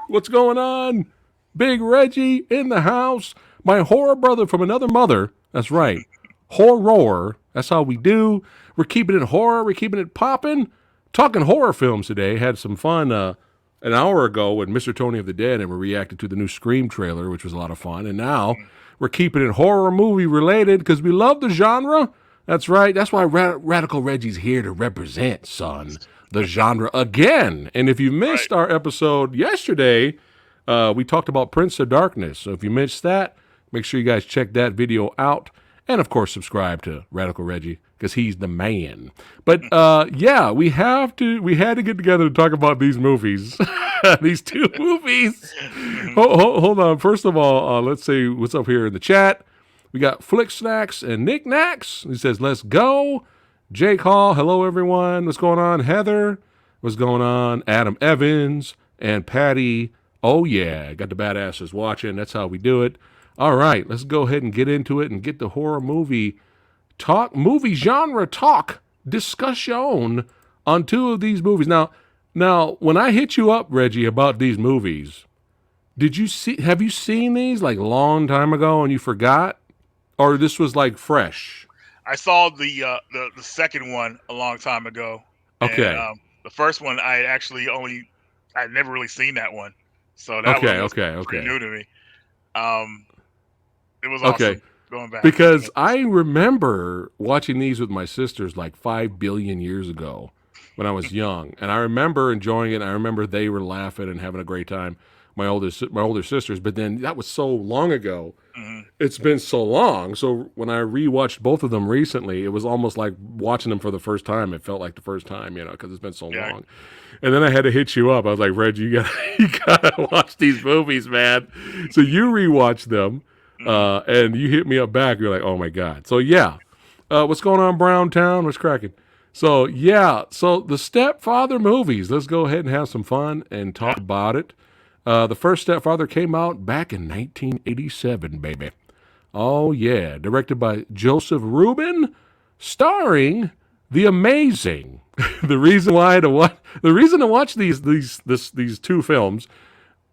What's going on? Big Reggie in the house. My horror brother from another mother. That's right. Horror. That's how we do. We're keeping it horror. We're keeping it popping. Talking horror films today. Had some fun an hour ago with Mr. Tony of the Dead, and we reacted to the new Scream trailer, which was a lot of fun. And now we're keeping it horror movie related because we love the genre. That's right. That's why Radical Reggie's here to represent, son, the genre again. And if you missed our episode yesterday, we talked about Prince of Darkness. So if you missed that, make sure you guys check that video out. And, of course, subscribe to Radical Reggie because he's the man. But, yeah, we had to get together to talk about these movies, these two movies. Hold on. First of all, let's see what's up here in the chat. We got Flick Snacks and Nick Knacks. He says, let's go. Jake Hall, hello, everyone. What's going on? Heather, what's going on? Adam Evans and Patty. Oh, yeah, got the badasses watching. That's how we do it. All right, let's go ahead and get into it and get the horror movie talk, movie genre talk discussion on two of these movies. Now, when I hit you up, Reggie, about these movies, have you seen these like a long time ago and you forgot? Or this was like fresh? I saw the second one a long time ago. Okay. And, the first one I'd never really seen that one, so that was pretty new to me. It was awesome going back because I remember watching these with my sisters like 5 billion years ago when I was young, and I remember enjoying it. I remember they were laughing and having a great time. My older sisters, but then that was so long ago. Mm-hmm. It's been so long. So when I rewatched both of them recently, it was almost like watching them for the first time. It felt like the first time, because it's been so long. And then I had to hit you up. I was like, Reggie, you gotta watch these movies, man. So you rewatched them, and you hit me up back. You're like, oh my god. So yeah, what's going on, Brown Town? What's cracking? So yeah, so the Stepfather movies. Let's go ahead and have some fun and talk about it. The first Stepfather came out back in 1987, baby. Oh, yeah. Directed by Joseph Rubin, starring the amazing. the reason to watch these two films,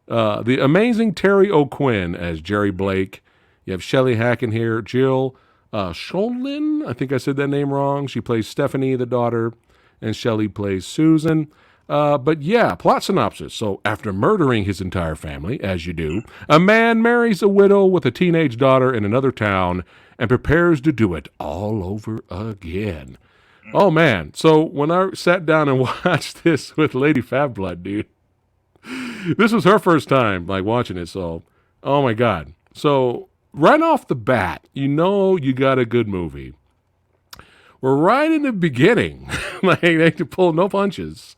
the amazing Terry O'Quinn as Jerry Blake. You have Shelley Hacken here, Jill Sholin. I think I said that name wrong. She plays Stephanie, the daughter, and Shelley plays Susan. But yeah, plot synopsis. So after murdering his entire family, as you do, a man marries a widow with a teenage daughter in another town and prepares to do it all over again. Oh man. So when I sat down and watched this with Lady Fatblood, dude, this was her first time like watching it. So, oh my God. So right off the bat, you got a good movie. We're right in the beginning. Like they can pull no punches.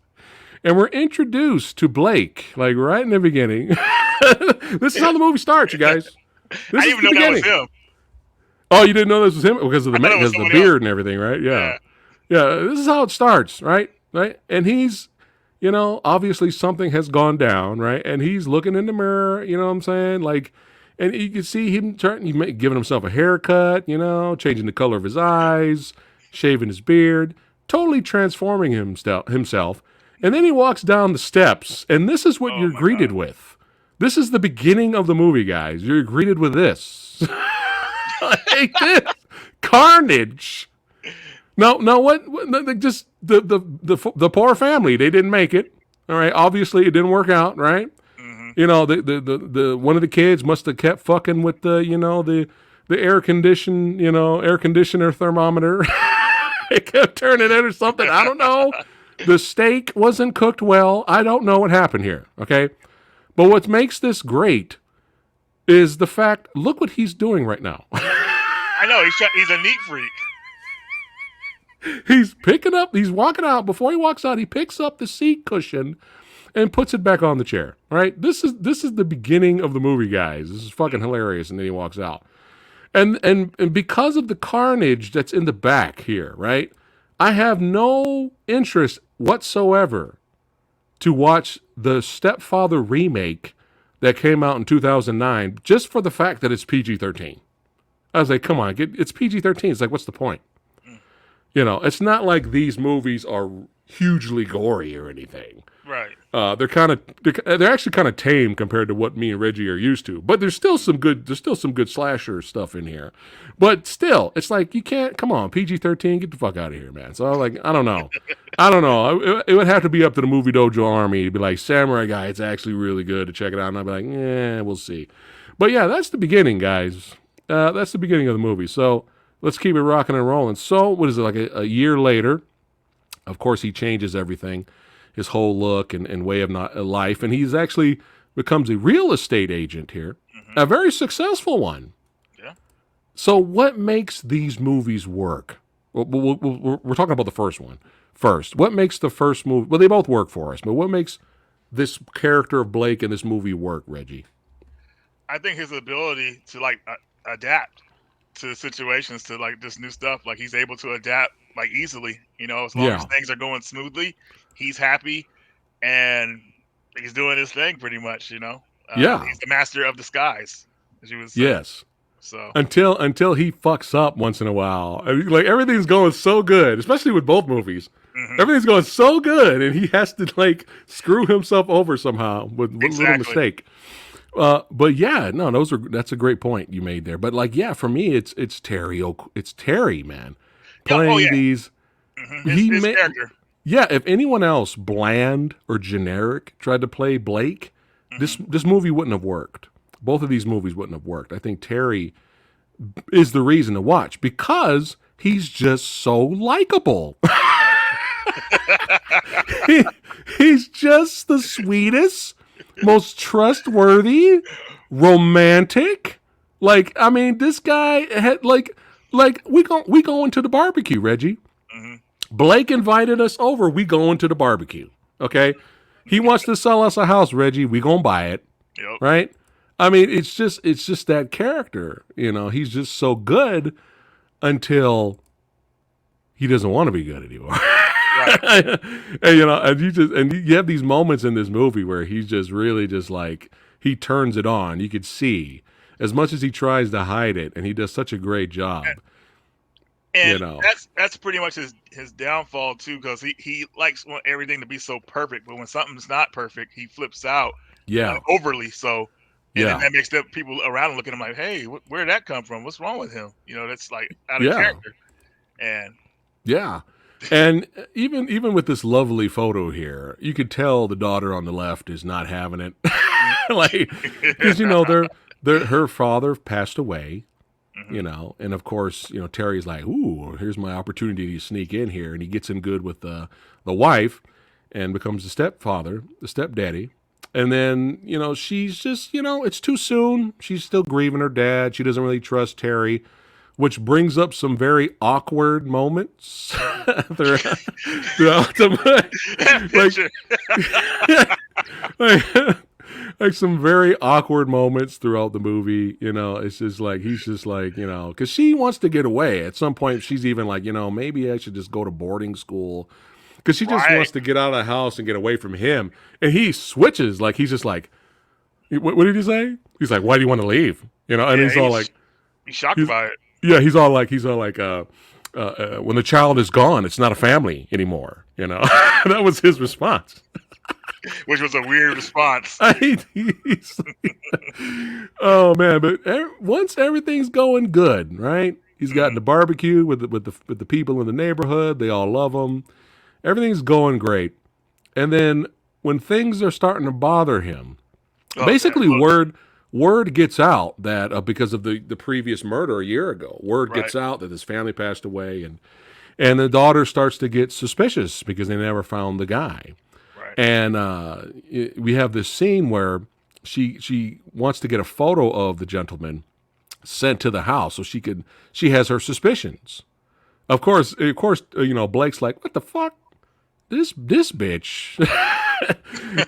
And we're introduced to Blake, like right in the beginning. This is how the movie starts, you guys. I didn't even know that was him. Oh, you didn't know this was him? Because of the beard and everything, right? Yeah. This is how it starts, right? And he's, obviously something has gone down, right? And he's looking in the mirror, you know what I'm saying? Like, and you can see him giving himself a haircut, changing the color of his eyes, shaving his beard, totally transforming himself. And then he walks down the steps, and this is what you're greeted with. This is the beginning of the movie, guys. You're greeted with this. Like this. Carnage. No, what? Just the poor family. They didn't make it. All right. Obviously, it didn't work out. Right. Mm-hmm. The one of the kids must have kept fucking with the air conditioner thermometer. It kept turning it or something. I don't know. The steak wasn't cooked well. I don't know what happened here, okay? But what makes this great is the fact, look what he's doing right now. I know, he's a neat freak. He's walking out. Before he walks out, he picks up the seat cushion and puts it back on the chair, all right? This is the beginning of the movie, guys. This is fucking hilarious, and then he walks out. And because of the carnage that's in the back here, right? I have no interest whatsoever to watch the Stepfather remake that came out in 2009 just for the fact that it's PG-13. I was like, come on, it's PG-13. It's like, what's the point? It's not like these movies are hugely gory or anything. Right. They're actually kind of tame compared to what me and Reggie are used to. But there's still some good slasher stuff in here. But still, it's like you can't come on PG-13, get the fuck out of here, man. So like I don't know. It would have to be up to the Movie Dojo Army to be like Samurai Guy. It's actually really good to check it out, and I'd be like, yeah, we'll see. But yeah, that's the beginning, guys. That's the beginning of the movie. So let's keep it rocking and rolling. So what is it like a year later? Of course, he changes everything, his whole look and way of life, and he's actually becomes a real estate agent here, Mm-hmm. a very successful one. Yeah. So, what makes these movies work? We're talking about the first one first. What makes the first movie? Well, they both work for us, but what makes this character of Blake in this movie work, Reggie? I think his ability to like adapt to situations, to like this new stuff, like he's able to adapt like easily. As long as Yeah, things are going smoothly, he's happy and he's doing his thing pretty much. yeah, He's the master of disguise, as you would say. yes. So Until he fucks up once in a while. I mean, like everything's going so good, especially with both movies. mhm, Everything's going so good, and he has to like screw himself over somehow with a little exactly. mistake. But yeah, no, that's a great point you made there. But like, yeah, for me, it's Terry. It's Terry, man, Yeah. Oh playing yeah. these. His He his made, character. yeah. If anyone else, bland or generic, tried to play Blake, Hmm. this movie wouldn't have worked. Both of these movies wouldn't have worked. I think Terry is the reason to watch because he's just so likable. Right. he, he's just the sweetest, most trustworthy, romantic. Like, I mean, this guy had like we going to the barbecue, Reggie. Hmm. Blake invited us over. We going to the barbecue. Okay, he wants to sell us a house, Reggie. We gonna buy it, Yep. right? I mean, it's just that character. He's just so good until he doesn't want to be good anymore. Right. And you have these moments in this movie where he's just really just like he turns it on. You could see as much as he tries to hide it, and he does such a great job. You And know, that's pretty much his downfall too, because he likes want everything to be so perfect, but when something's not perfect, he flips out yeah, overly so, and then yeah, that makes the people around him look at him like, "Hey, where did that come from? What's wrong with him?" That's like out of yeah, character. And yeah. And even with this lovely photo here, you could tell the daughter on the left is not having it, like because her father passed away. Mhm. And of course, Terry's like, "Ooh, here's my opportunity to sneak in here," and he gets in good with the wife, and becomes the stepfather, the stepdaddy, and then she's just it's too soon. She's still grieving her dad. She doesn't really trust Terry, which brings up some very awkward moments throughout the That picture. like, like some very awkward moments throughout the movie. It's just like he's just like because she wants to get away. At some point, she's even like maybe I should just go to boarding school because she just Right. wants to get out of the house and get away from him. And he switches like he's just like, what did he say? He's like, why do you want to leave? And Yeah, he's all like, he's shocked he's by it, yeah, when the child is gone, it's not a family anymore. That was his response. which was a weird response. He's oh man, but once everything's going good, right? He's gotten Mhm. the barbecue with the people in the neighborhood. They all love him. Everything's going great, and then when things are starting to bother him, Oh man, basically look, word gets out that because of the previous murder a year ago, word right, gets out that his family passed away, and the daughter starts to get suspicious because they never found the guy. right. And we have this scene where she wants to get a photo of the gentleman sent to the house so she has her suspicions. Of course, Blake's like, what the fuck, this bitch,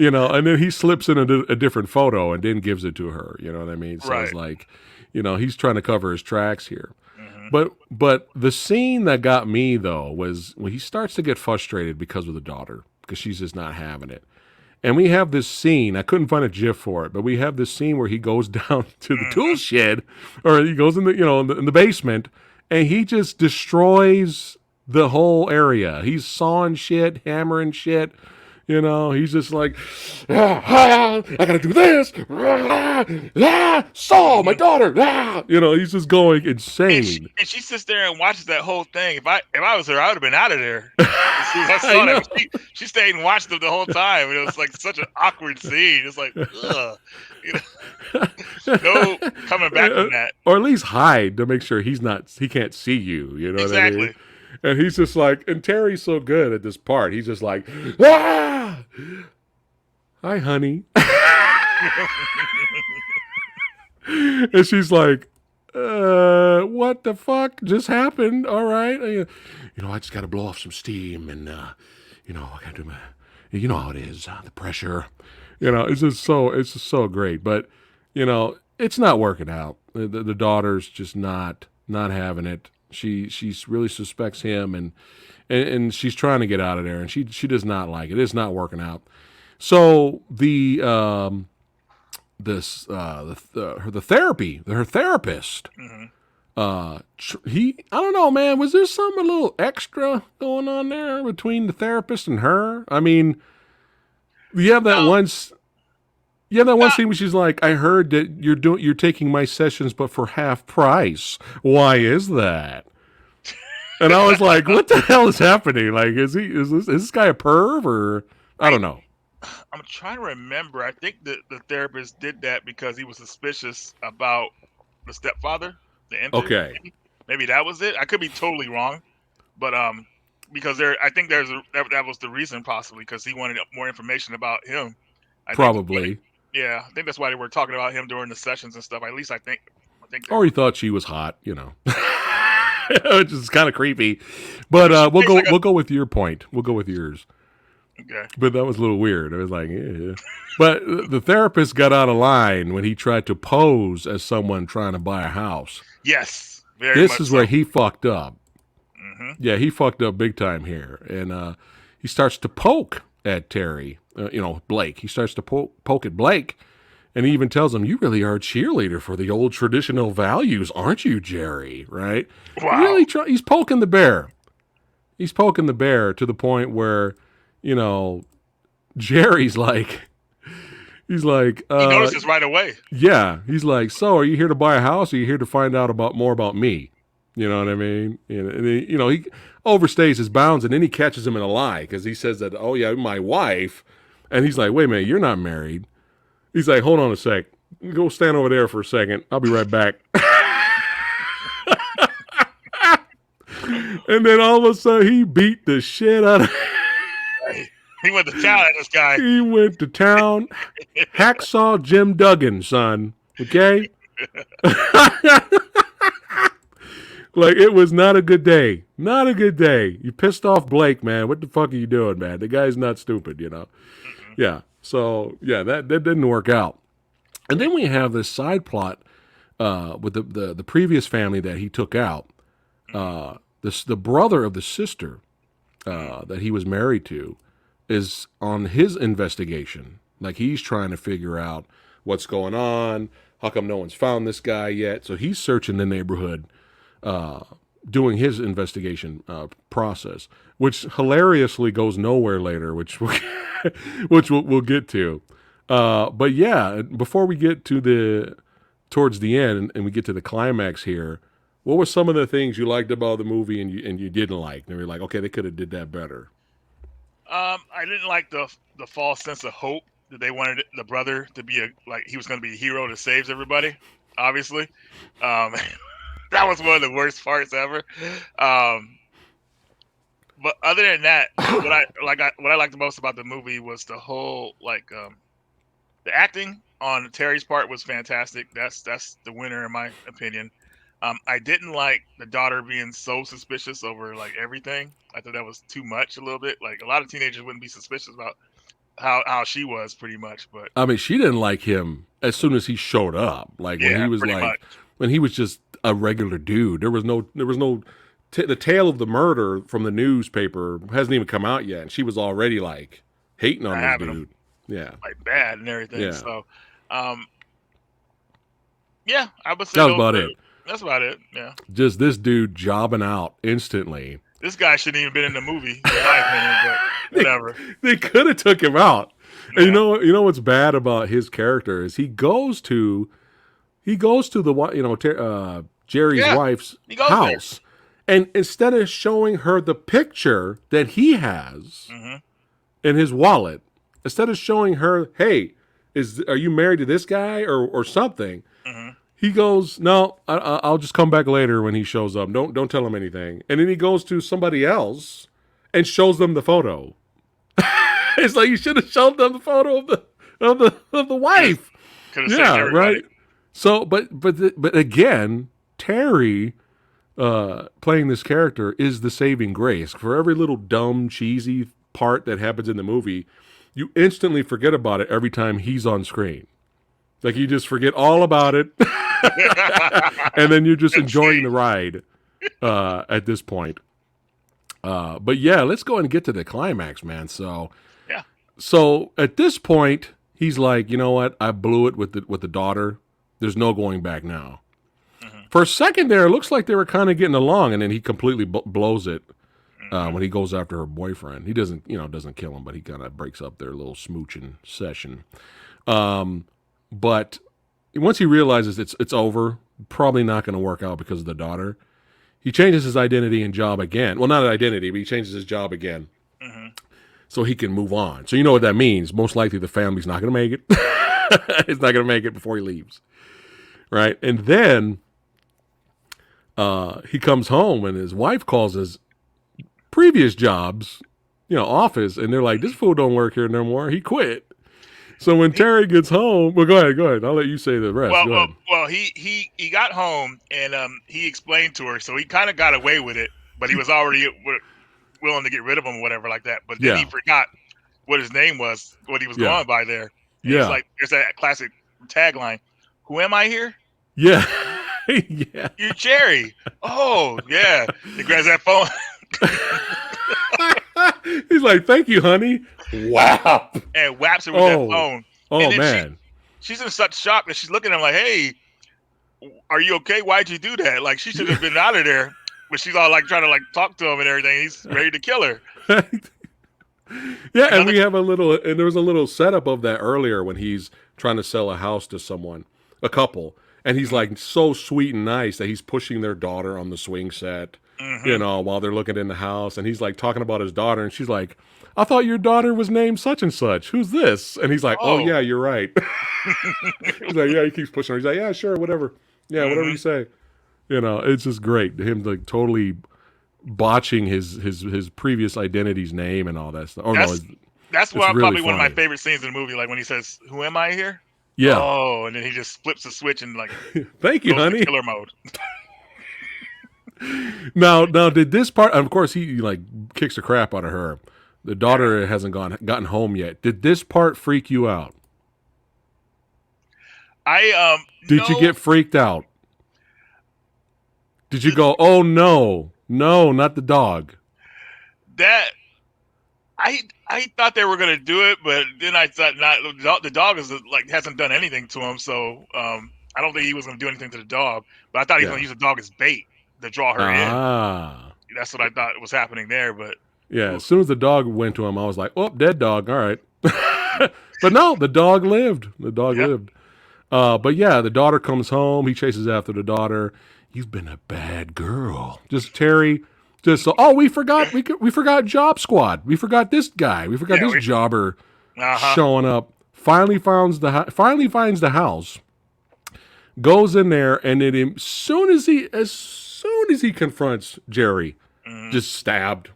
and then he slips in a different photo and then gives it to her. You know what I mean? So it's Right. like, he's trying to cover his tracks here. Hmm. But the scene that got me though was when he starts to get frustrated because of the daughter because she's just not having it. And we have this scene. I couldn't find a GIF for it, but we have this scene where he goes down to the tool shed, or he goes in the in the basement, and he just destroys the whole area. He's sawing shit, hammering shit. You know, he's just like, I gotta do this. Saul, my Mhm. daughter. You know, he's just going And she insane. and she sits there and watches that whole thing. If I was her, I would have been out of there as soon as I I saw that. know. But she stayed and watched them the whole time, and it was like such an awkward scene. It's like, ugh, you know, no coming back from that. Or at least hide to make sure he can't see you. You know what I mean? Exactly. And he's just like, and Terry's so good at this part. He's just like, ah, hi, honey. And she's like, what the fuck just happened? All right. I just got to blow off some steam and, I got to do you know how it is, the pressure. It's just so great. But, it's not working out. The daughter's just not having it. She really suspects him and she's trying to get out of there and she does not like it. It's not working out. So her therapist, Hmm. I don't know, man, was there something a little extra going on there between the therapist and her? I mean, you have that No, one you have that one no, scene where she's like, I heard that you're taking my sessions but for half price. Why is that? And I was like, what the hell is happening? Like, is this guy a perv or I I don't know. I'm trying to remember. I think the therapist did that because he was suspicious about the stepfather, the enter. Okay. Maybe that was it. I could be totally wrong, but because I think that was the reason possibly because he wanted more information about him. I think that's why Probably. yeah, I think that's why they were talking about him during the sessions and stuff. At least I think they Or he were. thought she was hot, which is kind of creepy. But She we'll takes go like a we'll go with your point. We'll go with yours. okay. But that was a little weird. I was like, yeah. But the therapist got out of line when he tried to pose as someone trying to buy a house. Yes, very This much is so. where he fucked up. Hmm. Yeah, he fucked up big time here, and he starts to poke at Terry. Blake. He starts to poke at Blake, and he even tells him, "You really are a cheerleader for the old traditional values, aren't you, Jerry?" Right? Wow. Really, he's poking the bear. He's poking the bear to the point where, you know, Jerry's like, he's like, He notices right away. yeah. He's like, so are you here to buy a house? Or are you here to find out about more about me? You know what I mean? He overstays his bounds, and then he catches him in a lie because he says that, oh yeah, my wife, and he's like, wait a minute, you're not married. He's like, hold on a sec, go stand over there for a second. I'll be right back. And then all of a sudden, he beat the shit out of. He went to town at this guy. He went to town, hacksaw Jim Duggan, son. Okay, like it was not a good day. Not a good day. You pissed off Blake, man. What the fuck are you doing, man? The guy's not stupid. Mm-mm. Yeah. So yeah, that didn't work out. And then we have this side plot with the previous family that he took out. The brother of the sister that he was married to is on his investigation. Like he's trying to figure out what's going on. How come no one's found this guy yet? So he's searching the neighborhood, doing his investigation process, which hilariously goes nowhere later, which we'll get to. But yeah, before we get to towards the end and we get to the climax here, what were some of the things you liked about the movie and you didn't like? And you're like, okay, they could have did that better. I didn't like the false sense of hope that they wanted the brother to be like he was going to be a hero that saves everybody. Obviously, um, that was one of the worst parts ever. Um, but other than that, what I liked the most about the movie was the whole the acting on Terry's part was fantastic. That's the winner in my opinion. I didn't like the daughter being so suspicious over like everything. I thought that was too much a little bit. Like a lot of teenagers wouldn't be suspicious about how she was pretty much, but I mean, she didn't like him as soon as he showed up. Like when yeah, he was pretty much. when he was just a regular dude. There was no the tale of the murder from the newspaper hasn't even come out yet, and she was already like hating on Not this having them dude. Yeah, like bad and everything. yeah, So, um, yeah, I would say that was about it. that's about it. Yeah. Just this dude jobbing out instantly. This guy shouldn't even been in the movie, in my opinion. But they whatever. they could have took him out. And Yeah. you know what's bad about his character is he goes to the Jerry's Yeah. wife's He goes there. house, and instead of showing her the picture that he has Mm-hmm. in his wallet, instead of showing her, hey, are you married to this guy or something? Mm-hmm. He goes, no, I'll just come back later when he shows up. Don't tell him anything. And then he goes to somebody else and shows them the photo. It's like you should have shown them the photo of the wife. Could have saved Yeah, everybody. right. So, but again, Terry playing this character is the saving grace for every little dumb cheesy part that happens in the movie. You instantly forget about it every time he's on screen. Like you just forget all about it, and then you're just enjoying the ride at this point. But yeah, let's go and get to the climax, man. Yeah. So at this point, he's like, you know what? I blew it with the daughter. There's no going back now. Mm-hmm. For a second there, it looks like they were kind of getting along, and then he completely blows it when he goes after her boyfriend. He doesn't kill him, but he kind of breaks up their little smooching session. But once he realizes it's over, probably not going to work out because of the daughter, he changes his identity and job again. Well, not an identity, but he changes his job again Mm-hmm. so he can move on. So you know what that means. Most likely the family's not going to make it. It's not going to make it before he leaves. Right? And then he comes home and his wife calls his previous jobs, office, and they're like, this fool don't work here no more. He quit. So when Terry gets home, well, go ahead. I'll let you say the rest. Go ahead. Well, he got home and he explained to her, so he kind of got away with it, but he was already willing to get rid of him or whatever like that. But then he forgot what his name was, what he was going by there. And he's like, there's that classic tagline, "Who am I here?" Yeah. Yeah. You're Jerry. Oh, yeah. He grabs that phone. He's like, thank you, honey. Wow. And whaps her with that phone. Oh, man. She's in such shock that she's looking at him like, hey, are you okay? Why'd you do that? Like, she should have been out of there. But she's all like trying to like talk to him and everything. He's ready to kill her. Yeah, and there was a little setup of that earlier when he's trying to sell a house to someone, a couple, and he's like so sweet and nice that he's pushing their daughter on the swing set, while they're looking in the house, and he's like talking about his daughter, and she's like, I thought your daughter was named such and such. Who's this? And he's like, oh yeah, you're right. He's like, yeah, he keeps pushing her. He's like, yeah, sure, whatever. Yeah, whatever you say. It's just great. Him like totally botching his previous identity's name and all that stuff. That's really probably one of my funny. favorite scenes in the movie. Like when he says, "Who am I here?" Yeah. Oh, and then he just flips the switch and like thank you, goes honey. to killer mode. Now, did this part? Of course, he like kicks the crap out of her. The daughter hasn't gotten home yet. Did this part freak you out? Did you get freaked out? Did you go, oh no, not the dog? That I thought they were gonna do it, but then I thought not. The dog hasn't done anything to him, so I don't think he was gonna do anything to the dog. But I thought he was gonna use the dog as bait to draw her in. That's what I thought was happening there. But yeah, as soon as the dog went to him, I was like, oh, dead dog. All right. But no, the dog lived. Lived. But yeah, the daughter comes home. He chases after the daughter. You've been a bad girl. Just Terry. We forgot Job Squad. We forgot this guy. We forgot this jobber showing up. Finally finds the house. Goes in there, and then as soon as he confronts Jerry, just stabbed,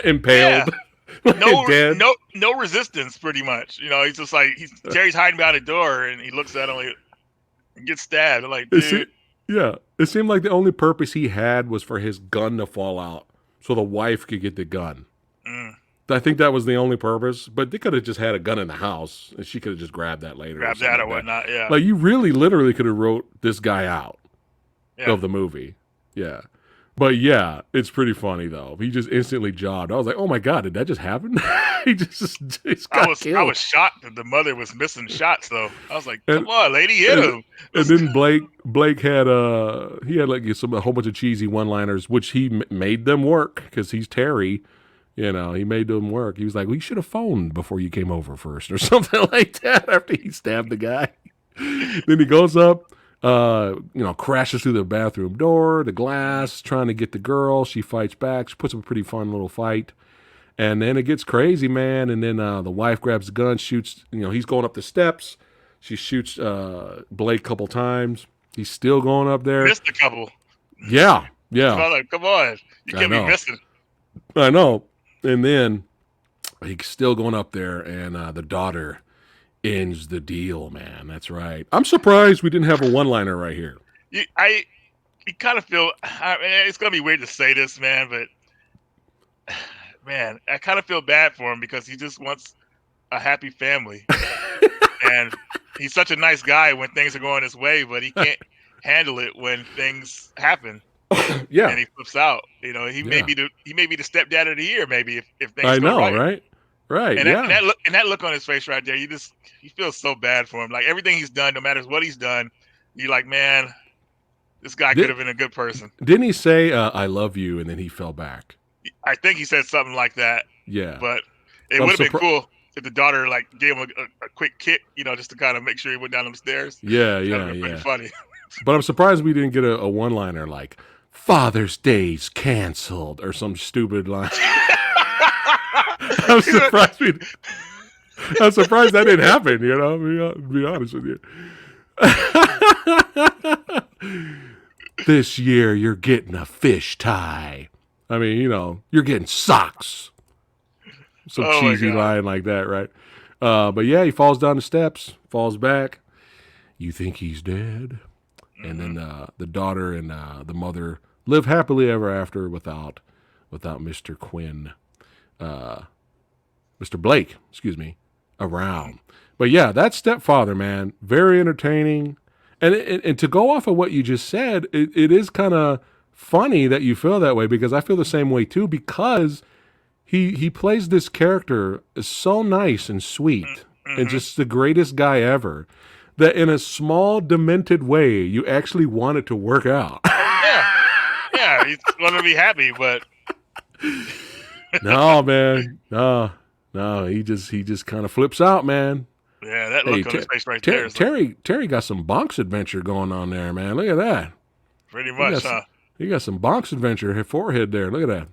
impaled, dead. No resistance, pretty much. He's just like Jerry's hiding behind a door, and he looks at him like gets stabbed. I'm like, dude. It seemed like the only purpose he had was for his gun to fall out so the wife could get the gun. I think that was the only purpose, but they could have just had a gun in the house and she could have just grabbed that later. Grab that or whatnot, yeah. Like you really literally could have wrote this guy out of the movie. Yeah. But yeah, it's pretty funny though. He just instantly jobbed. I was like, oh my god, did that just happen? he just got I killed. was shocked that the mother was missing shots though. I was like, And come on, lady, hit and, him. and then Blake had he had like a whole bunch of cheesy one-liners, which he made them work because he's Terry. You know, he made them work. He was like, "We should have phoned before you came over first, or something like that." After he stabbed the guy, then he goes up, crashes through the bathroom door, the glass, trying to get the girl. She fights back. She puts up a pretty fun little fight, and then it gets crazy, man. And then the wife grabs the gun, shoots. He's going up the steps. She shoots Blake a couple times. He's still going up there. Missed a couple. Yeah, yeah. So I was like, come on, you can't be missing. I know. And then he's still going up there, and the daughter ends the deal, man. That's right. I'm surprised we didn't have a one-liner right here. You kind of feel, it's going to be weird to say this, man, but man, I kind of feel bad for him because he just wants a happy family. And he's such a nice guy when things are going his way, but he can't handle it when things happen. Yeah, and he flips out. He may be the stepdad of the year, maybe if things I go know, right. Right. And yeah. that look on his face right there, you feel so bad for him. Like everything he's done, no matter what he's done, you're like, man, this guy could have been a good person. Didn't he say "I love you" and then he fell back? I think he said something like that. Yeah, but it would have been cool if the daughter like gave him a quick kick, just to kind of make sure he went down them stairs. Yeah. Pretty funny. But I'm surprised we didn't get a one-liner like "Father's Day's canceled" or some stupid line. I'm surprised that didn't happen. Be honest with you. This year you're getting a fish tie. I mean, you're getting socks. Some cheesy line like that, right? But yeah, he falls down the steps, falls back. You think he's dead? Mm-hmm. And then the daughter and the mother live happily ever after without Mr. Quinn, Mr. Blake, around. But yeah, that Stepfather, man, very entertaining. And to go off of what you just said, it is kind of funny that you feel that way because I feel the same way too because he plays this character so nice and sweet and just the greatest guy ever that in a small demented way you actually want it to work out. Yeah, he's going to be happy, but no, man, no, he just kind of flips out, man. Yeah, that look on his face right there. Terry got some bonks adventure going on there, man. Look at that. Pretty much, He got some bonks adventure forehead there. Look at that.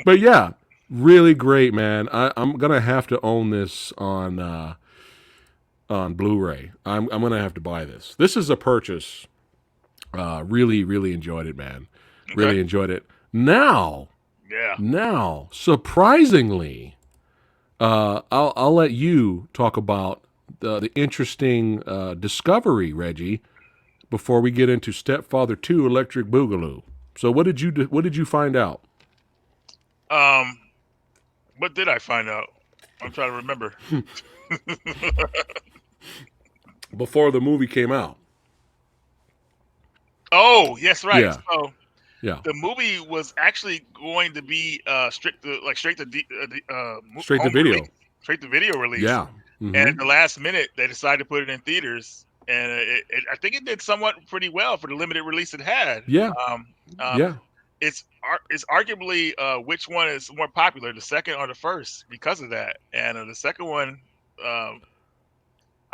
But yeah, really great, man. I'm gonna have to own this on Blu-ray. I'm gonna have to buy this. This is a purchase. Really, really enjoyed it, man. Okay. Really enjoyed it. Now, surprisingly. I'll let you talk about the interesting discovery, Reggie, before we get into Stepfather 2: Electric Boogaloo. So what did you find out? What did I find out? I'm trying to remember. Before the movie came out. Oh, yes, right. Yeah. So yeah. The movie was actually going to be straight to video. Release, straight to video release. Yeah. Mm-hmm. And at the last minute, they decided to put it in theaters, and I think it did somewhat pretty well for the limited release it had. Yeah. Yeah. It's arguably which one is more popular, the second or the first, because of that. And the second one, I'm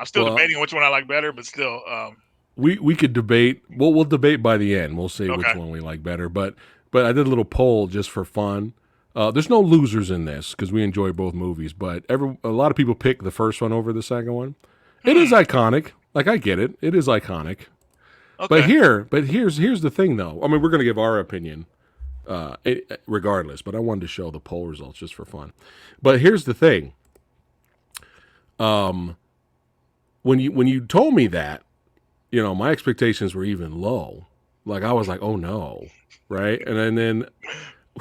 still debating which one I like better, but still. We could debate. We'll debate by the end. We'll see which one we like better. But I did a little poll just for fun. There's no losers in this because we enjoy both movies. But a lot of people pick the first one over the second one. It is iconic. Like I get it. It is iconic. Okay. But here's the thing though. I mean, we're gonna give our opinion, regardless. But I wanted to show the poll results just for fun. But here's the thing. When you told me that. My expectations were even low. Like I was like, oh no, right? And then,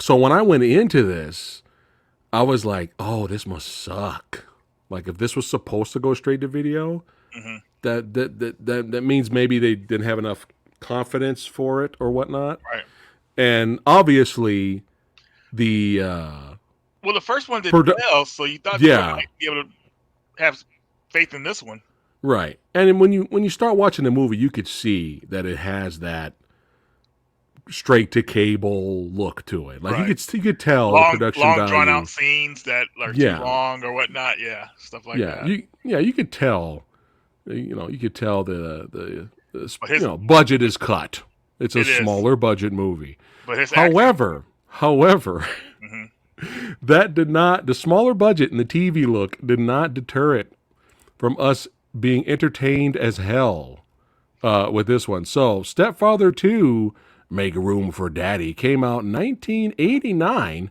so when I went into this, I was like, oh, this must suck. Like if this was supposed to go straight to video, that means maybe they didn't have enough confidence for it or whatnot. Right. And obviously, the Well, the first one did produ- well, so you thought people yeah, might be able to have faith in this one. right. And then when you start watching the movie, you could see that it has that straight to cable look to it. Like Right. you could tell the Long, production long drawn out value. scenes that are too Yeah, long or whatnot. Yeah, stuff like that. you could tell. You could tell the But his, budget is cut. It's a it is. smaller budget movie. But his acting. However, Hmm. that did not, the smaller budget and the TV look did not deter it from us being entertained as hell with this one. So, Stepfather 2, Make Room for Daddy, came out in 1989,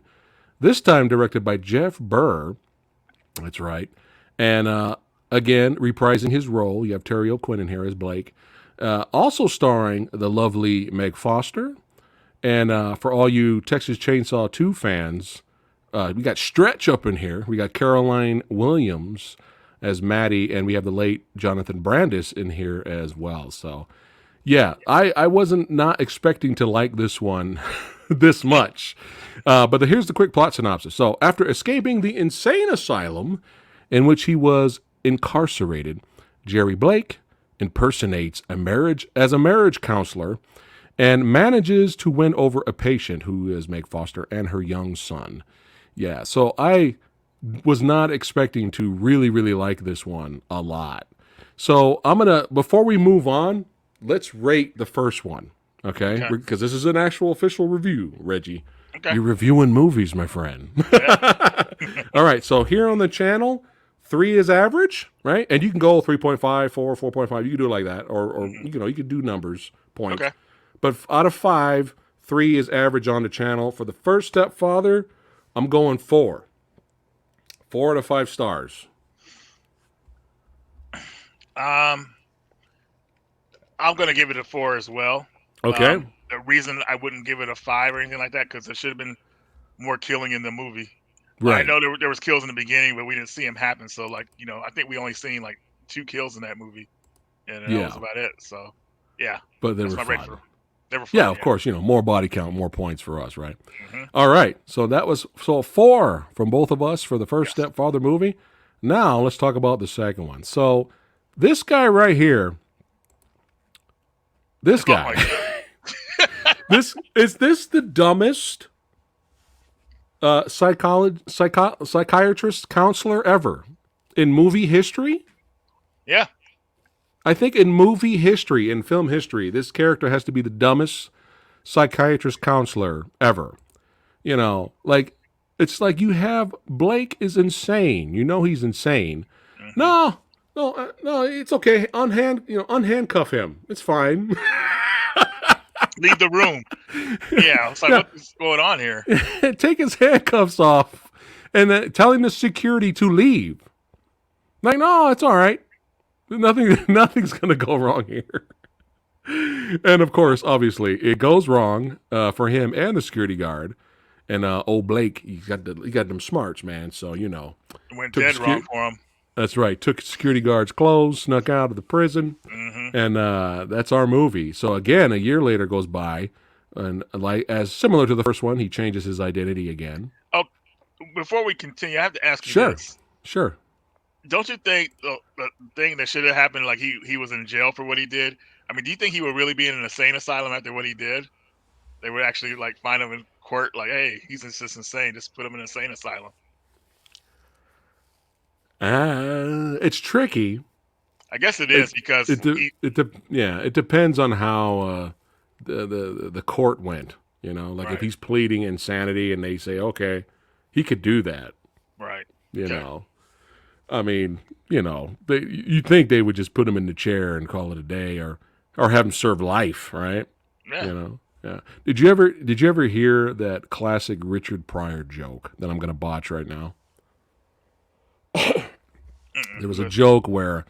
this time directed by Jeff Burr. That's right. And again, reprising his role, you have Terry O'Quinn in here as Blake. Also starring the lovely Meg Foster. And for all you Texas Chainsaw 2 fans, we got Stretch up in here. We got Caroline Williams as Maddie, and we have the late Jonathan Brandis in here as well. So, yeah, I wasn't not expecting to like this one this much. But here's the quick plot synopsis. So, after escaping the insane asylum in which he was incarcerated, Jerry Blake impersonates a marriage counselor and manages to win over a patient who is Meg Foster and her young son. Yeah, so I was not expecting to really, really like this one a lot. So I'm going to, before we move on, let's rate the first one, okay? Okay. Because this is an actual official review, Reggie. Okay. You're reviewing movies, my friend. Yeah. All right, so here on the channel, 3 is average, right? And you can go 3.5, 4, 4.5. You can do it like that. Or you could do numbers, points. Okay. But out of 5, 3 is average on the channel. For the first Stepfather, I'm going 4. 4 out of 5 stars. I'm gonna give it a 4 as well. Okay. The reason I wouldn't give it a 5 or anything like that because there should have been more killing in the movie. I Right. know there was kills in the beginning, but we didn't see them happen. So like I think we only seen like 2 kills in that movie, and that Yeah. was about it. So yeah, But they that's were my rate fun. for. They were fun. Yeah, of course, more body count, more points for us, right? Hmm. All right. So that was 4 from both of us for the first Yes. Stepfather movie. Now let's talk about the second one. So this guy right here, this Oh guy, my God. is this the dumbest psychiatrist counselor ever in movie history? Yeah. I think in movie history, in film history, this character has to be the dumbest psychiatrist counselor ever. Like it's like you have Blake is insane. He's insane. Hmm. No, it's okay. Unhandcuff him. It's fine. Leave the room. Yeah. It's like Yeah. what's going on here? Take his handcuffs off and then telling the security to leave. Like, no, it's all right. Nothing's gonna go wrong here. And of course, obviously, it goes wrong for him and the security guard. And old Blake, he got them smarts, man. So It went Took dead the wrong for him. that's right. Took security guard's clothes, snuck out of the prison, Hmm. and that's our movie. So again, a year later goes by, and like as similar to the first one, he changes his identity again. Oh, before we continue, I have to ask you Sure. this. Sure. Don't you think the thing that should have happened, like he was in jail for what he did? I mean, do you think he would really be in an insane asylum after what he did? They would actually like find him in court, like, hey, he's just insane. Just put him in an insane asylum. It's tricky. I guess it is because It depends on how the court went. Like if Right. he's pleading insanity and they say, okay, he could do that. right. You Okay. know, I mean, you think they would just put him in the chair and call it a day, or have him serve life, right? Yeah. Yeah. Did you ever hear that classic Richard Pryor joke that I'm going to botch right now? There was a joke where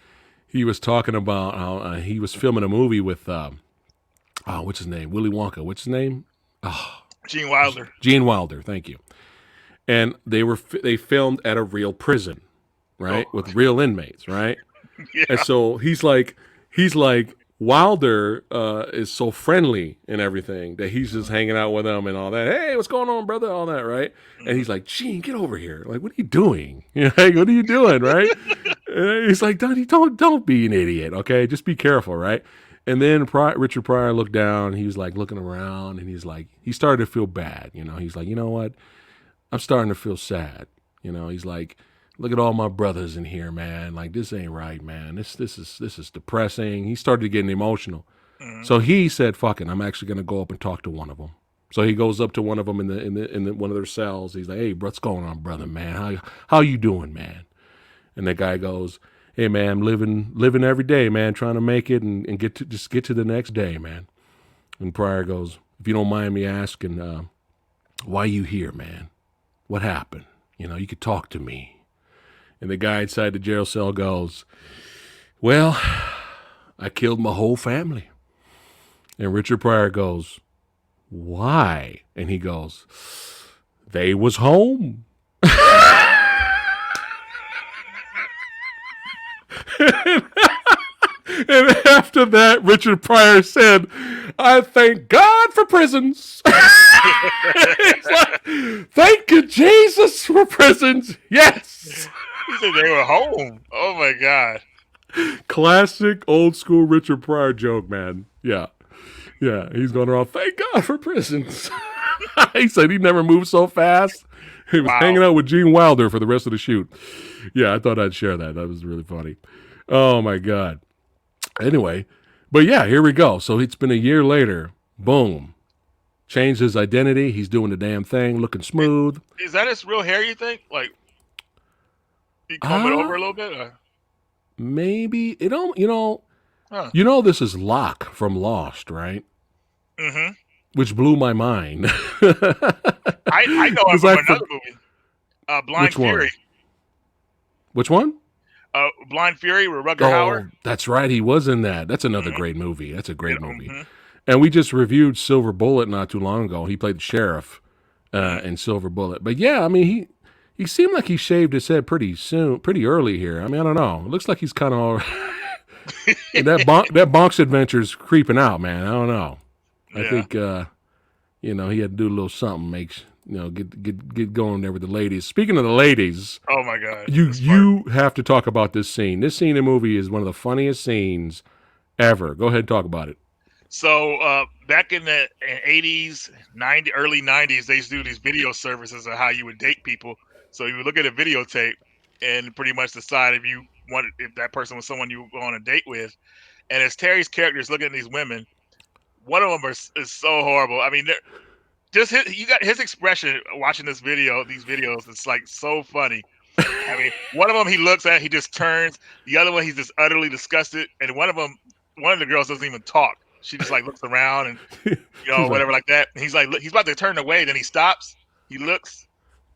he was talking about how he was filming a movie with what's his name? Willy Wonka. What's his name? Gene Wilder. Gene Wilder. Thank you. And they filmed at a real prison, right, Oh. with real inmates, right? Yeah. And so he's like, Wilder is so friendly and everything that he's just hanging out with him and all that. Hey, what's going on, brother? All that, right? And he's like, Gene, get over here. Like, what are you doing? Like, what are you doing, right? And he's like, don't be an idiot, okay? Just be careful, right? And then Richard Pryor looked down. He was like looking around, and he's like, he started to feel bad. He's like, you know what? I'm starting to feel sad. He's like, look at all my brothers in here, man. Like, this ain't right, man. This is depressing. He started getting emotional. Mm-hmm. So he said, "Fuck it, I'm actually gonna go up and talk to one of them." So he goes up to one of them in one of their cells. He's like, "Hey, what's going on, brother, man? How you doing, man?" And the guy goes, "Hey, man, I'm living every day, man, trying to make it and get to the next day, man." And Pryor goes, "If you don't mind me asking, why you here, man? What happened? You could talk to me." And the guy inside the jail cell goes, "Well, I killed my whole family." And Richard Pryor goes, "Why?" And he goes, "They was home." And after that, Richard Pryor said, "I thank God for prisons." It's like, thank you, Jesus, for prisons. Yes. He said they were home. Oh my God. Classic old school Richard Pryor joke, man. Yeah. Yeah. He's going around, thank God for prisons. He said he never moved so fast. He was hanging out with Gene Wilder for the rest of the shoot. Yeah, I thought I'd share that. That was really funny. Oh, my God. Anyway, but yeah, here we go. So it's been a year later. Boom. Changed his identity. He's doing the damn thing, looking smooth. Is that his real hair, you think? Like, you comb it over a little bit? Or? Maybe. Huh. This is Locke from Lost, right? Mm-hmm. Which blew my mind. I know him from another movie. Blind Fury. Which one? Blind Fury with Rutger Hauer. That's right. He was in that. That's another great movie. That's a great movie. Mm-hmm. And we just reviewed Silver Bullet not too long ago. He played the sheriff in Silver Bullet. But yeah, I mean, he seemed like he shaved his head pretty early here. I mean, I don't know. It looks like he's kind of that Bonk's adventure's creeping out, man. I don't know. I think he had to do a little something, get going there with the ladies. Speaking of the ladies, oh my God, you have to talk about this scene. This scene in the movie is one of the funniest scenes ever. Go ahead and talk about it. So back in the 80s, early 90s, they used to do these video services of how you would date people. So you would look at a videotape and pretty much decide if that person was someone you would go on a date with. And as Terry's character is looking at these women, one of them is so horrible. I mean, you got his expression watching these videos. It's like so funny. I mean, one of them he looks at, he just turns. The other one he's just utterly disgusted, and one of the girls doesn't even talk. She just like looks around and whatever like that. And he's like, he's about to turn away, then he stops. He looks,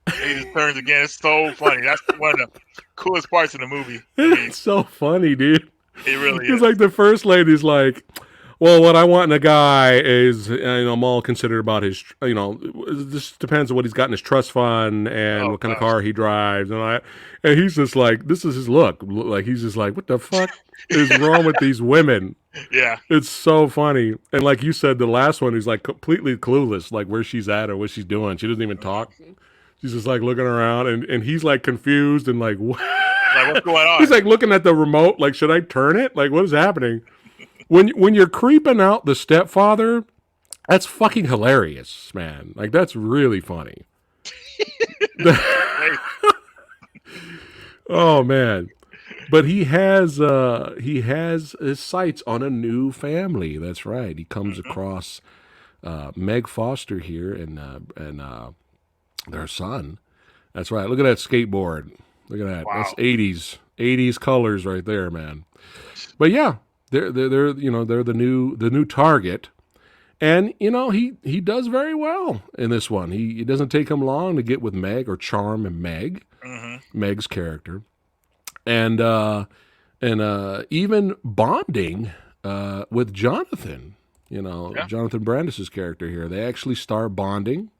and he just turns again. It's so funny. That's one of the coolest parts of the movie. It's so funny, dude. It really is. It's like the first lady's like, well, what I want in a guy is, I'm all considered about his, this depends on what he's got in his trust fund and what kind of car he drives. And he's just like, this is his look. Like, he's just like, what the fuck is wrong with these women? Yeah. It's so funny. And like you said, the last one, he's like completely clueless, like where she's at or what she's doing. She doesn't even talk. She's just like looking around and he's like confused and like, what? Like, what's going on? He's like looking at the remote, like, should I turn it? Like, what is happening? When you're creeping out the stepfather, that's fucking hilarious, man. Like, that's really funny. Oh man. But he has his sights on a new family. That's right. He comes across Meg Foster here and their son. That's right. Look at that skateboard. Look at that. Wow. That's 80s colors right there, man. But yeah, they're the new target. And he does very well in this one. It doesn't take him long to get with Meg or charm Meg, Meg's character. And even bonding with Jonathan, Jonathan Brandis' character here. They actually start bonding.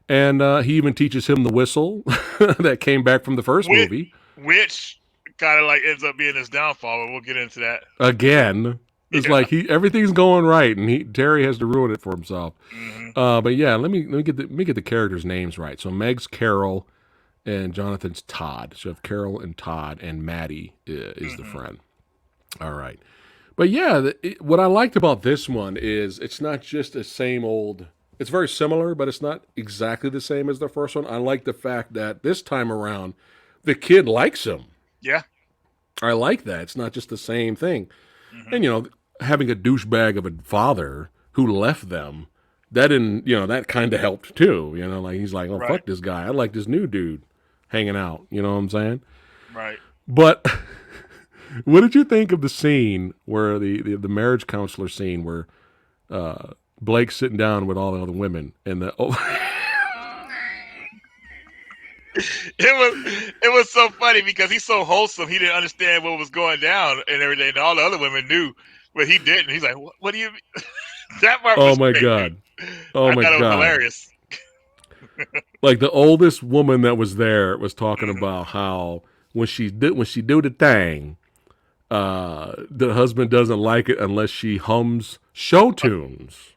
And he even teaches him the whistle that came back from the first movie. Which kind of like ends up being his downfall, but we'll get into that. Again. It's Yeah. like everything's going right, and Terry has to ruin it for himself. Hmm. But yeah, let me get the characters' names right. So Meg's Carol, and Jonathan's Todd. So you have Carol and Todd, and Maddie is the Hmm. friend. All right. But yeah, what I liked about this one is it's not just the same old. It's very similar, but it's not exactly the same as the first one. I like the fact that this time around, the kid likes him. Yeah. I like that. It's not just the same thing. Hmm. And, having a douchebag of a father who left them, that didn't, that kind of helped too. Like he's like, oh, Right. fuck this guy. I like this new dude hanging out. You know what I'm saying? Right. But what did you think of the scene where the marriage counselor scene where Blake's sitting down with all the other women and the It was so funny because he's so wholesome. He didn't understand what was going down and everything. And all the other women knew, but he didn't. He's like, "What do you mean?" That part oh was my great, god, dude. oh I my thought it was god, hilarious. like the oldest woman that was there was talking Hmm. about how when she do the thing, the husband doesn't like it unless she hums show tunes.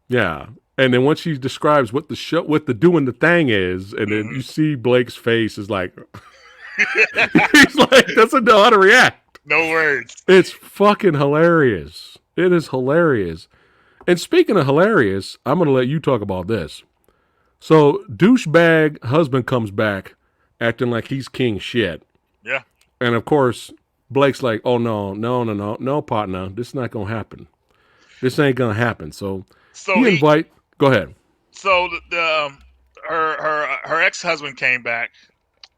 Yeah. And then once she describes what the doing the thing is, and then you Hmm. see Blake's face is like, he's like, doesn't know how to react. No words. It's fucking hilarious. It is hilarious. And speaking of hilarious, I'm going to let you talk about this. So, douchebag husband comes back acting like he's king shit. Yeah. And of course, Blake's like, oh, no, no, no, no, no, partner. This is not going to happen. This ain't going to happen. So, So he he, invite, go ahead. so her ex husband came back,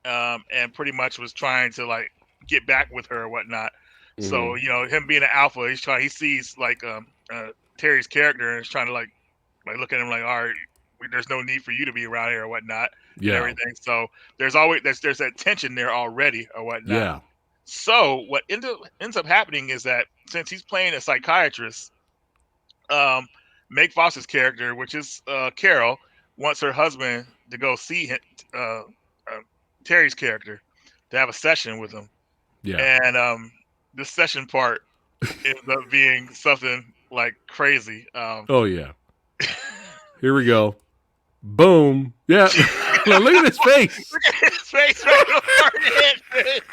and pretty much was trying to like get back with her or whatnot. Mm-hmm. So him being an alpha, he sees like Terry's character and is trying to like look at him like, all right, there's no need for you to be around here or whatnot and Yeah. everything. So there's that tension there already or whatnot. Yeah. So what ends up happening is that since he's playing a psychiatrist, um, Meg Foster's character, which is Carol, wants her husband to go see him, uh, uh, Terry's character, to have a session with him, Yeah. and this session part ends up being something like crazy. Oh, yeah. Here we go. Boom. Yeah. Look at his face. Look at his face right before it hit.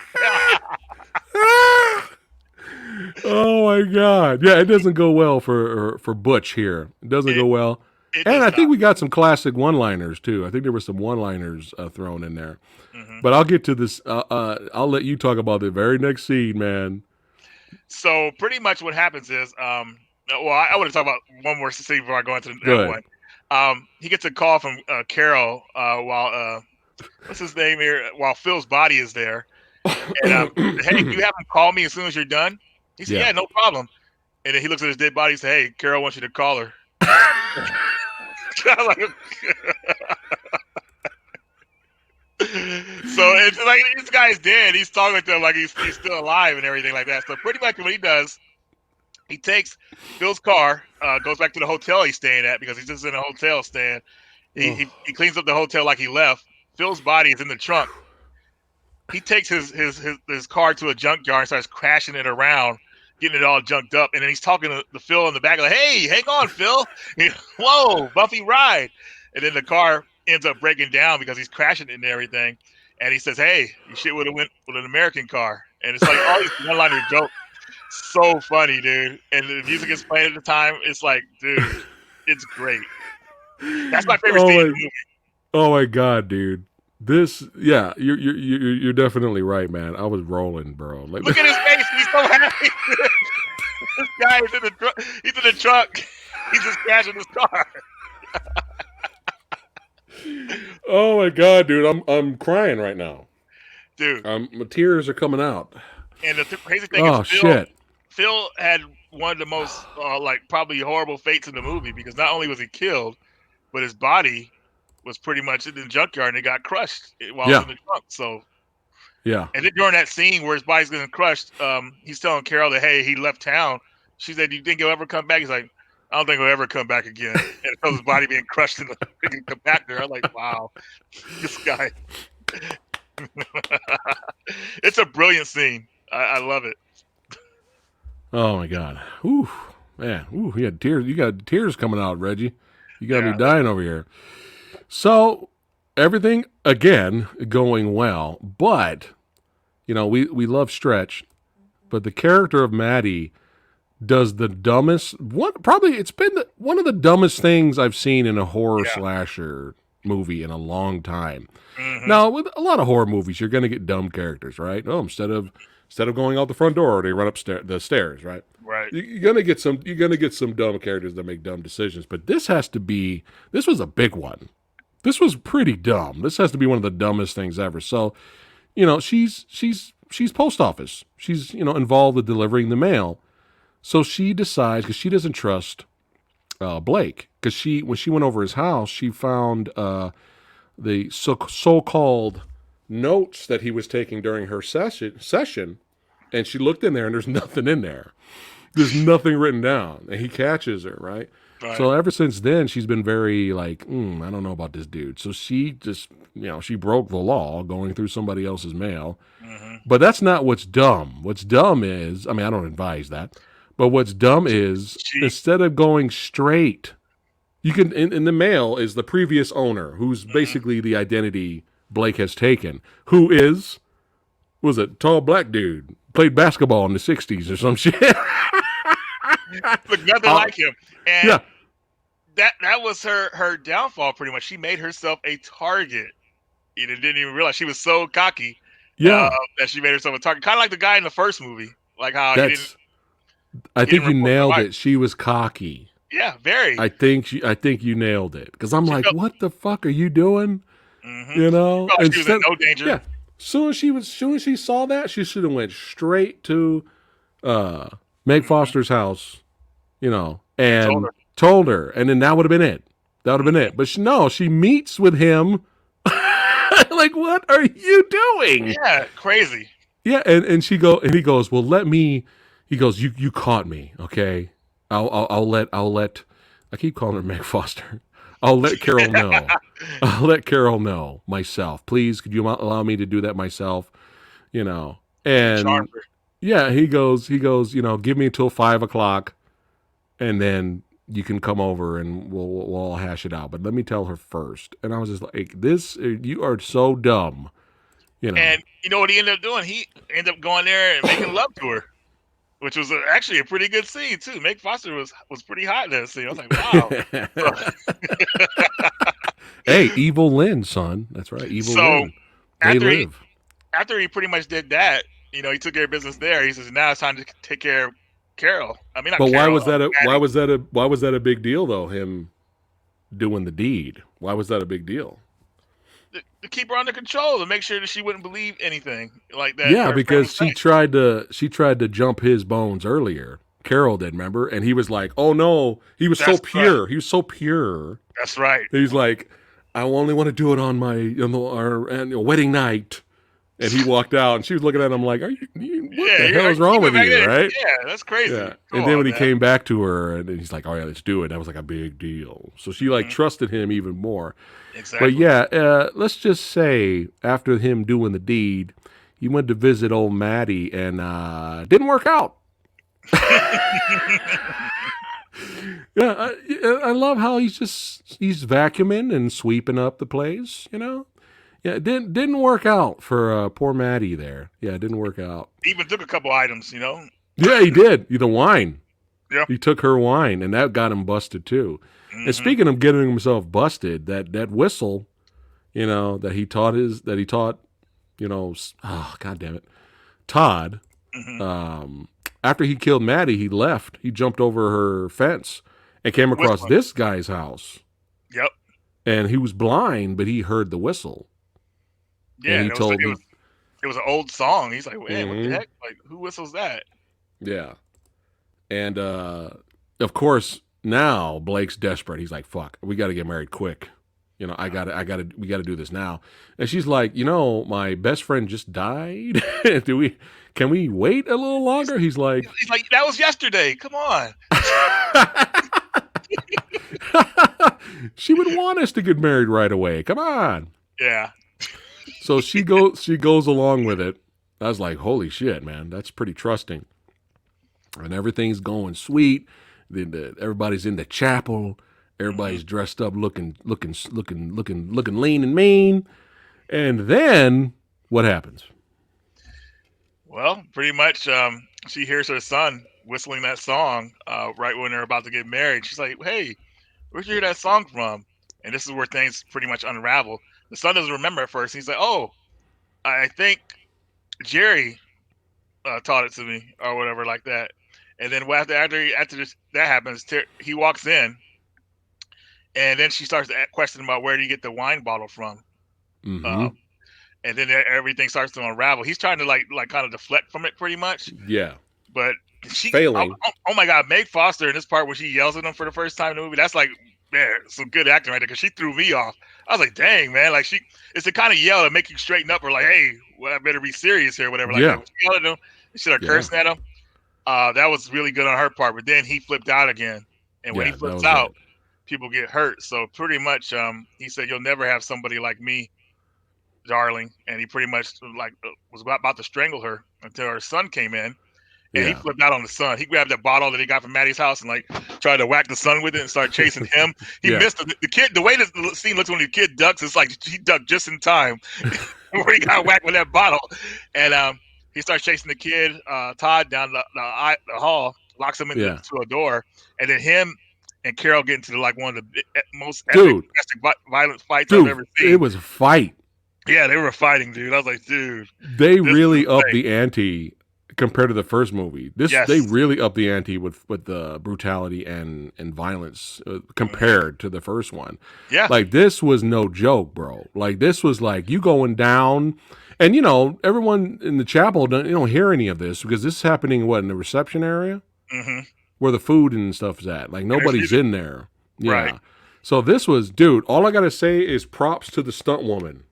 Oh my god. Yeah, it doesn't go well for Butch here. It doesn't it go well. it And does I not. think we got some classic one-liners too. I think there were some one-liners thrown in there. Hmm. But I'll get to this. I'll let you talk about the very next scene, man. So pretty much what happens is, well, I want to talk about one more scene before I go into Go that ahead. one. He gets a call from Carol while what's his name here? While Phil's body is there, and hey, can you have him call me as soon as you're done? He said, Yeah. yeah, no problem. And then he looks at his dead body and says, hey, Carol wants you to call her. Like, so it's like this guy's dead. He's talking to him like he's still alive and everything like that. So pretty much what he does, he takes Phil's car, goes back to the hotel he's staying at because he's just in a hotel staying. He, Oh. he he cleans up the hotel like he left. Phil's body is in the trunk. He takes his car to a junkyard and starts crashing it around, getting it all junked up. And then he's talking to the Phil in the back, like, "Hey, hang on, Phil! Whoa, bumpy ride!" And then the car ends up breaking down because he's crashing it and everything. And he says, "Hey, you shit would have went with an American car." And it's like all these one-liner jokes, so funny, dude. And the music is playing at the time. It's like, dude, it's great. That's my favorite Oh scene in my. the movie. Oh my god, dude. This. Yeah. You're definitely right, man. I was rolling, bro. Like. Look at his face; he's so happy. This guy is in the truck. He's in the truck. He's just crashing his car. Oh my god, dude. I'm crying right now. Dude. My tears are coming out. And the crazy thing is, Oh shit. Phil had one of the most like probably horrible fates in the movie because not only was he killed, but his body was pretty much in the junkyard and it got crushed while it was Yeah. in the trunk. So, Yeah. and then during that scene where his body's getting crushed, he's telling Carol that hey, he left town. She said, "Do you think he'll ever come back?" He's like, "I don't think he'll ever come back again." And it shows his body being crushed in the freaking compactor. I'm like, wow, this guy. It's a brilliant scene. I love it. Oh my God. Ooh, man. Ooh, you had tears. You got tears coming out, Reggie. You got me Yeah, dying over here. So everything again going well, but we love Stretch, but the character of Maddie does the dumbest. What probably it's been one of the dumbest things I've seen in a horror yeah. slasher movie in a long time. Hmm. Now, with a lot of horror movies, you're going to get dumb characters, right? Oh, instead of going out the front door, they run up the stairs, right? Right. You're gonna get some. You're gonna get some dumb characters that make dumb decisions. But this has to be. This was a big one. This was pretty dumb. This has to be one of the dumbest things ever. So, she's post office. She's involved with delivering the mail. So she decides because she doesn't trust Blake because when she went over his house, she found the so-called notes that he was taking during her session, and she looked in there and there's nothing in there. There's nothing written down, and he catches her, right? Right. So ever since then, she's been very like, I don't know about this dude. So she just, she broke the law going through somebody else's mail. Hmm. But that's not what's dumb. What's dumb is, I mean, I don't advise that. But what's dumb is She. instead of going straight, you can in the mail is the previous owner, who's Hmm. basically the identity Blake has taken, who is was a tall black dude, played basketball in the '60s or some shit. Look nothing Uh, like him, and yeah, that was her downfall. Pretty much, she made herself a target. You know, didn't even realize she was so cocky uh, yeah. that she made herself a target. Kind of like the guy in the first movie, like how That's. I he didn't think you report the nailed light. it. She was cocky. Yeah, very. I think you nailed it because I'm She like, felt. what the fuck are you doing? Hmm. You She know, felt like she was in instead, no danger. yeah. Soon as she saw that, she should have went straight to Meg Hmm. Foster's house, And told and her. told her, and then that would have been it. That would have been Hmm. it. But no, she meets with him. Like, what are you doing? Yeah, crazy. Yeah, and he goes, well, let me. He goes, you caught me, okay. I'll let. I keep calling her Meg Foster. I'll let Carol know. I'll let Carol know myself. Please, could you allow me to do that myself? You know. And charmed And her. yeah, he goes, give me until 5 o'clock, and then you can come over and we'll all hash it out. But let me tell her first. And I was just like, this, you are so dumb, you know. And you know what he ended up doing? He ended up going there and making love to her, which was actually a pretty good scene too. Meg Foster was pretty hot in that scene. I was like, wow. Hey, Evil Lynn, son. That's right, Evil So Lynn. They after he live. after he pretty much did that, he took care of business there. He says now it's time to take care of Carol. I mean, not But why Carol, was that a Maddie. why was that a big deal though? Him doing the deed. Why was that a big deal? To keep her under control, to make sure that she wouldn't believe anything like that Yeah, her friend because was saying. she tried to jump his bones earlier. Carol did, remember? And he was like, "Oh no!" He was so That's right. pure. He was so pure. That's right. He's like, "I only want to do it on our wedding night." And he walked out, and she was looking at him like, what Yeah, the hell is you wrong went with back you, there. right?" Yeah, that's crazy. Yeah. Come And then on, when he man. came back to her, and he's like, "All right, let's do it." That was like a big deal. So she like Mhm. trusted him even more. But Exactly. yeah, let's just say after him doing the deed, he went to visit old Maddie and didn't work out. Yeah, I love how he's vacuuming and sweeping up the place. Yeah, it didn't work out for poor Maddie there. Yeah, it didn't work out. Even took a couple items. Yeah, he did. The wine. Yeah. He took her wine, and that got him busted too. And Hmm. speaking of getting himself busted, that whistle, that he taught oh god damn it, Todd. Hmm. Um, After he killed Maddie, he left. He jumped over her fence and came across Whistling. this guy's house. Yep. And he was blind, but he heard the whistle. Yeah. And he And told me, it was an old song. He's like, man, what the Mhm. heck? Like, who whistles that? yeah. And of course, now Blake's desperate. He's like, "Fuck, we got to get married quick. We got to do this now." And she's like, "My best friend just died. Can we wait a little longer?" He's like, He's like, that was yesterday. Come on. "She would want us to get married right away. Come on." Yeah. So she goes along with it. I was like, "Holy shit, man, that's pretty trusting." and everything's going sweet. Everybody's in the chapel. Hmm. Everybody's dressed up, looking lean and mean. And then what happens? Well, pretty much, she hears her son whistling that song right when they're about to get married. She's like, "Hey, where'd you hear that song from?" And this is where things pretty much unravel. The son doesn't remember at first. He's like, "Oh, I think Jerry taught it to me, or whatever, like that." And then after that happens, he walks in, and then she starts to question about where do you get the wine bottle from. Mm-hmm. Um, and then everything starts to unravel. He's trying to like kind of deflect from it, pretty much. Yeah. But Failing. oh my God, Meg Foster in this part where she yells at him for the first time in the movie, that's like, man, some good acting right there, because she threw me off. I was like, dang, man, like it's the kind of yell that make you straighten up, or like, hey, well, I better be serious here, whatever, like that. Yeah. When she yelled at him, instead of Yeah. cursing at him, that was really good on her part. But then he flipped out again, and when he Yeah. That flips was out, it. people get hurt. So pretty much, he said, "You'll never have somebody like me, darling," and he pretty much like was about to strangle her until her son came in. And he Yeah. flipped out on the son. He grabbed that bottle that he got from Maddie's house and like tried to whack the son with it and started chasing him. He Yeah. missed the kid. The way the scene looks when the kid ducks, it's like he ducked just in time where he got whacked with that bottle. And he starts chasing the kid, Todd, down the hall, locks him into Yeah. to a door, and then him and Carol get into like one of the most epic Dude. domestic violence fights I've Dude. ever It seen. was a fight. Yeah, they were fighting, dude. I was like, dude, They this is really upped insane. the ante compared to the first movie. They Yes. really upped the ante with the brutality and violence Hmm. compared to the first one. Yeah. Like this was no joke, bro. Like this was like you going down, and everyone in the chapel don't hear any of this because this is happening in the reception area Hmm. where the food and stuff is at. Like And nobody's in there. right. Yeah. So this was, dude. All I gotta say is props to the stunt woman.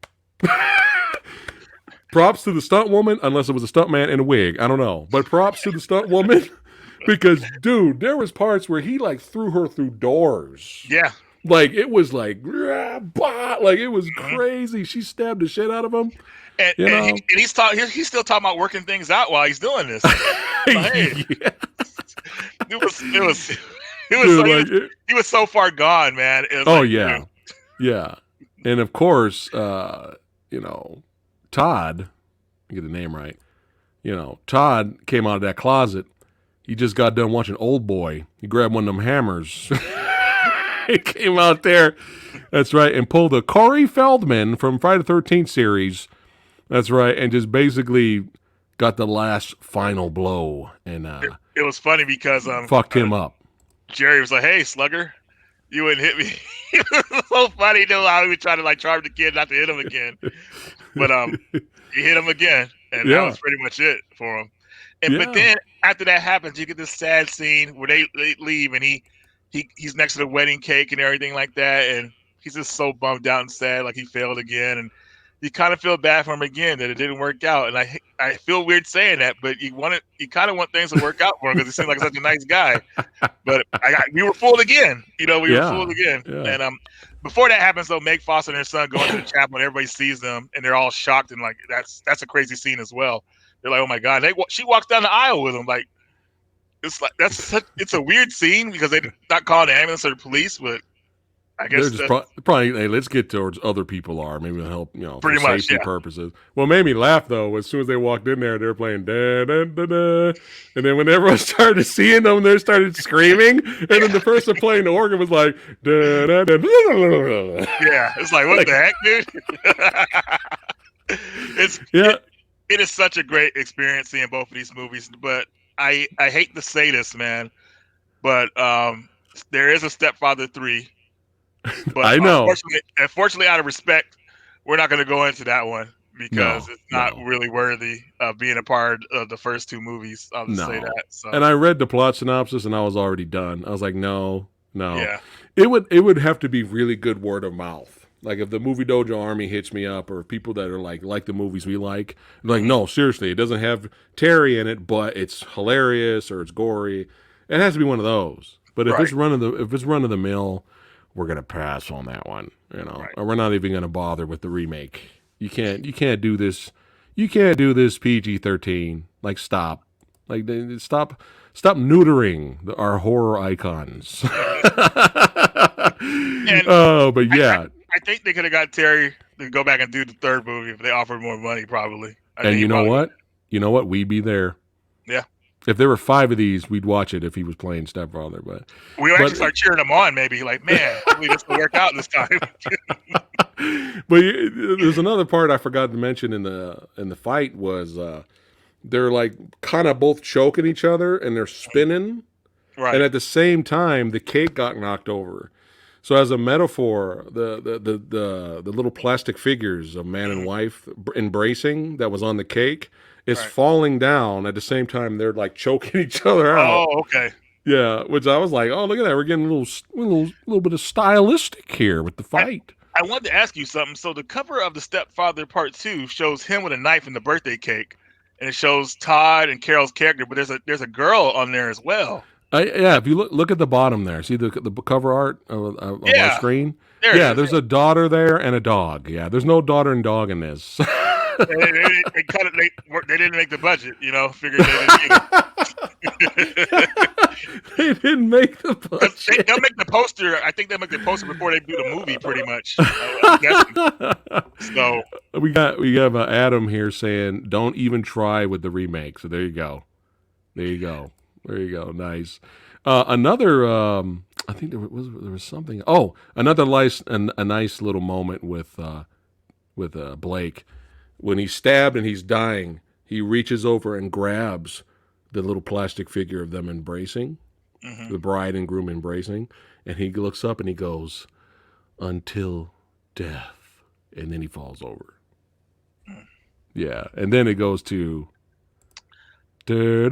Props to the stunt woman, unless it was a stunt man in a wig. I don't know. But props to the stunt woman because, dude, there was parts where he like threw her through doors. Yeah. Like it was like, rah, bah, like it was Hmm. crazy. She stabbed the shit out of him. And You know. he's still talking about working things out while he's doing this. Like, hey, Yeah. it was so Dude, like, he was so far gone, man. It was oh like, dude, yeah, yeah, and of course, Todd, get the name right. Todd came out of that closet. He just got done watching Old Boy. He grabbed one of them hammers. He came out there. That's right, and pulled a Corey Feldman from Friday the 13th series. That's right, and just basically got the last final blow and it was funny because fucked him up. Jerry was like, "Hey, Slugger, you wouldn't hit me." It was so funny, though, how he was trying to like charm the kid not to hit him again. But he hit him again, and that Yeah, was pretty much it for him. But yeah, then after that happens, you get this sad scene where they leave, and he's next to the wedding cake and everything like that, and he's just so bummed out and sad, like he failed again, and you kind of feel bad for him again that it didn't work out. And I feel weird saying that, but you kind of want things to work out for him because he seems like such a nice guy. But we were fooled again. We were fooled yeah, again. yeah. And before that happens, though, Meg Foster and her son go into the chapel, and everybody sees them, and they're all shocked, and like that's a crazy scene as well. They're like, "Oh my God!" She walks down the aisle with him. Like it's a weird scene because they're not calling the ambulance or the police, but I They're guess just that's probably, hey, let's get towards other people are. Maybe it'll help, for pretty much, safety yeah. purposes. What made me laugh, though, as soon as they walked in there, they were playing da da da da. And then when everyone started seeing them, they started screaming. And then the person playing the organ was like, da da da da. Yeah, it's like, what Like, the heck, dude? it's yeah, it is such a great experience seeing both of these movies, but I hate to say this, man, but there is a Stepfather 3, but I know. unfortunately, out of respect, we're not going to go into that one because No, it's not no. really worthy of being a part of the first two movies. I'll just say No. that. So And I read the plot synopsis and I was already done. I was like, no, no. yeah, It would have to be really good word of mouth. Like if the movie Dojo Army hits me up or people that are like the movies we like, like, hmm no, seriously, it doesn't have Terry in it, but it's hilarious or it's gory. It has to be one of those. But right, if it's run of the mill, we're gonna pass on that one, right. or we're not even gonna bother with the remake. You can't do this. You can't do this PG-13. Like, stop. Like, stop neutering our horror icons. And Oh, but yeah. I think they could have got Terry to go back and do the third movie if they offered more money. Probably. I think And he you know probably what? You know what? We'd be there. Yeah. If there were 5 of these, we'd watch it if he was playing Stepfather. We would actually start cheering him on. Maybe like, man, hopefully this will work out this time. But there's another part I forgot to mention in the fight was they're like kind of both choking each other and they're spinning, Right. and at the same time the cake got knocked over. So as a metaphor, the little plastic figures of man and wife embracing that was on the cake is falling down at the same time they're like choking each other out. Oh, okay. Yeah, which I was like, oh, look at that. We're getting a little bit of stylistic here with the fight. I wanted to ask you something. So the cover of the Stepfather Part 2 shows him with a knife in the birthday cake, and it shows Todd and Carol's character, but there's a girl on there as well. Yeah, if you look at the bottom there, see the cover art of our screen? There's a daughter there and a dog. Yeah, there's no daughter and dog in this. they cut it. They didn't make the budget, Figured they didn't either. They didn't make the budget. They'll make the poster. I think they'll make the poster before they do the movie, pretty much. So we have Adam here saying, "Don't even try with the remake." So there you go. Nice. Another, I think there was something. Oh, another a nice little moment with Blake when he's stabbed and he's dying. He reaches over and grabs the little plastic figure of them embracing, the bride and groom embracing, and he looks up and he goes, "Until death," and then he falls over. Yeah, and then it goes to. Also,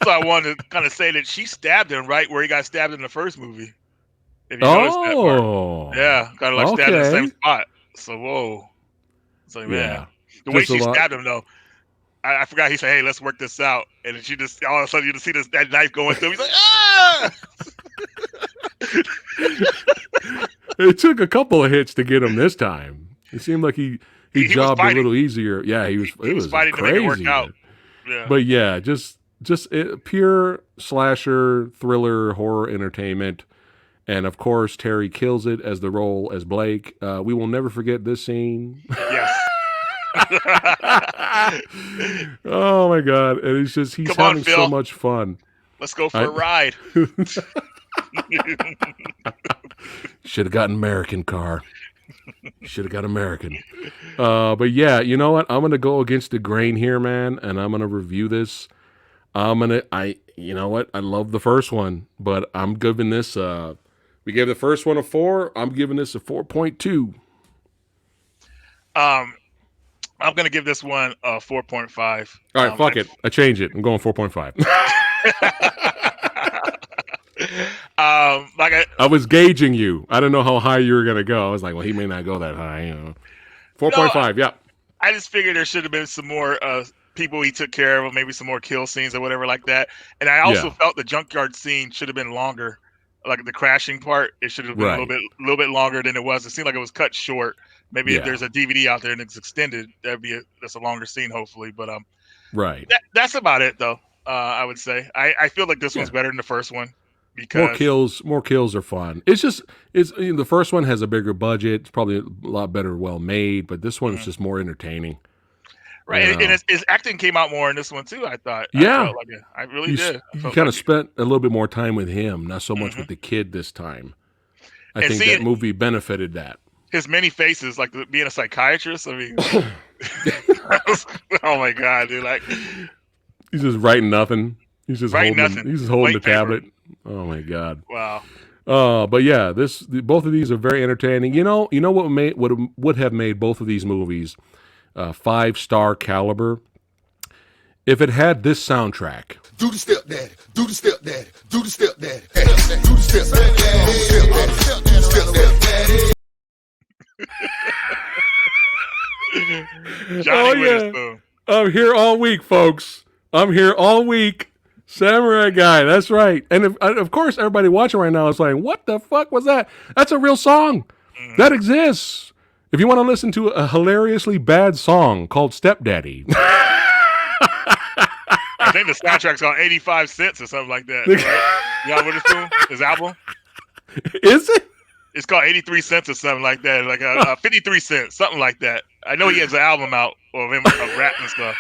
I wanted to kind of say that she stabbed him right where he got stabbed in the first movie. If you noticed that part. Yeah, kind of like stabbed in the same spot. So, whoa. So, man. The way she stabbed him, though, I forgot he said, "Hey, let's work this out." And then she just, all of a sudden, you just see that knife going through him. He's like, "Ah!" It took a couple of hits to get him this time. It seemed like he jobbed a little easier. Yeah, he was fighting crazy. To make it work out. Yeah. But yeah, just pure slasher, thriller, horror entertainment. And of course, Terry kills it as the role as Blake. We will never forget this scene. Yes. Oh my God. And it's just, he's having so much fun. Let's go for a ride. Should have gotten American car. Should have got American. But yeah, you know what? I'm going to go against the grain here, man. And I'm going to review this. You know what? I love the first one, but I'm giving this, we gave the first one a 4. I'm giving this a 4.2. I'm going to give this one a 4.5. All right, fuck it. I change it. I'm going 4.5. I was gauging you. I don't know how high you were going to go. I was like, well, he may not go that high. 4.5, yeah. I just figured there should have been some more people he took care of, maybe some more kill scenes or whatever like that. And I also felt the junkyard scene should have been longer. Like the crashing part, it should have been a little bit longer than it was. It seemed like it was cut short. Maybe if there's a DVD out there and it's extended, that's a longer scene, hopefully. But right. That's about it, though. I would say I feel like this one's better than the first one because more kills are fun. It's just the first one has a bigger budget. It's probably a lot better, well made, but this one's just more entertaining. Right, and his acting came out more in this one too. I thought. Yeah, I really did. You kind of spent a little bit more time with him, not so much with the kid this time. I think that movie benefited that. His many faces, like being a psychiatrist. I mean, oh my God, dude! Like he's just writing nothing. He's just holding the tablet. Paper. Oh my God! Wow. But yeah, both of these are very entertaining. You know what would have made both of these movies 5-star caliber if it had this soundtrack. Do the step daddy, do the step daddy, do the step daddy, do the step daddy, do the step daddy. Johnny Witherspoon. I'm here all week, folks. I'm here all week. Samurai Guy, that's right. And of course, everybody watching right now is saying, what the fuck was that? That's a real song. That exists. If you want to listen to a hilariously bad song called Stepdaddy. I think the soundtrack's called 85 cents or something like that, right? Y'all Witherspoon, his album. Is it? It's called 83 cents or something like that, like 53 cents, something like that. I know he has an album out of him of rap and stuff.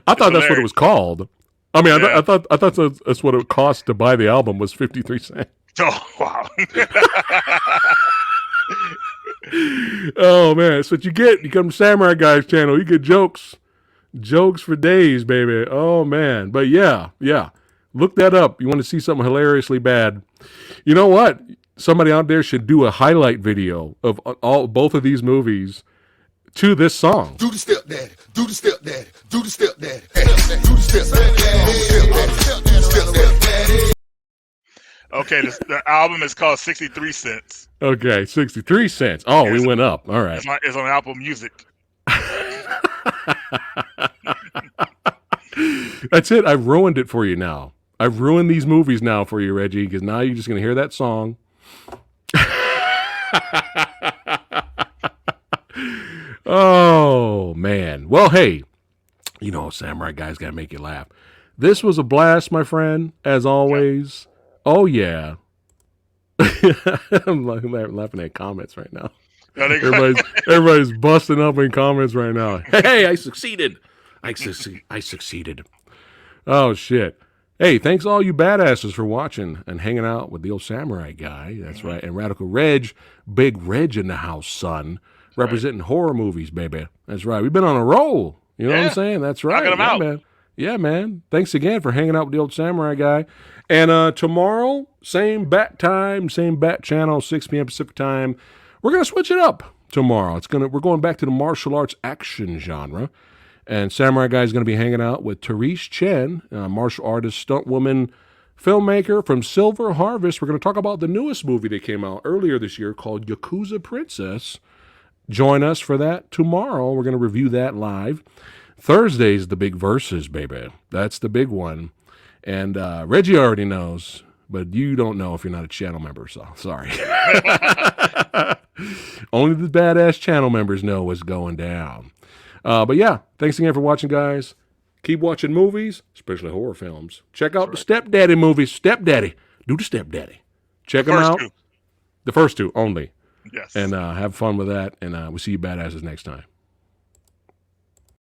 I thought that's what it was called. I mean, I thought that's what it cost to buy the album was 53 cents. Oh wow! Oh man, that's what you get. You come to Samurai Guy's channel, you get jokes for days, baby. Oh man, but yeah, look that up. You want to see something hilariously bad? You know what? Somebody out there should do a highlight video of both of these movies to this song. Do the step daddy, do the step daddy, do the step daddy, do the step daddy. Okay, the album is called 63 Cents. Okay, 63 cents. Oh, we went up. All right. It's on Apple Music. That's it. I've ruined it for you now. I've ruined these movies now for you, Reggie, because now you're just going to hear that song. Oh, man. Well, hey, you know, Samurai Guy's got to make you laugh. This was a blast, my friend, as always. Oh, yeah. I'm laughing at comments right now. Everybody's busting up in comments right now. Hey, I succeeded. I succeeded. Oh, shit. Hey, thanks all you badasses for watching and hanging out with the old Samurai Guy. That's right. And Radical Reg, Big Reg in the house, son. Representing horror movies, baby. That's right. We've been on a roll. You know what I'm saying? That's right. Knocking 'em out. Man. Yeah, man. Thanks again for hanging out with the old Samurai Guy. And tomorrow, same bat time, same bat channel, 6 p.m. Pacific time. We're gonna switch it up tomorrow. We're going back to the martial arts action genre. And Samurai Guy is going to be hanging out with Therese Chen, a martial artist, stunt woman, filmmaker from Silver Harvest. We're going to talk about the newest movie that came out earlier this year called Yakuza Princess. Join us for that tomorrow. We're going to review that live. Thursday's the big versus, baby. That's the big one. And Reggie already knows, but you don't know if you're not a channel member, so sorry. Only the badass channel members know what's going down. But yeah, thanks again for watching, guys. Keep watching movies, especially horror films. Check out the Stepdaddy movies. Stepdaddy. Do the Stepdaddy. Check them out. The first two only. Yes. And have fun with that. And we'll see you badasses next time.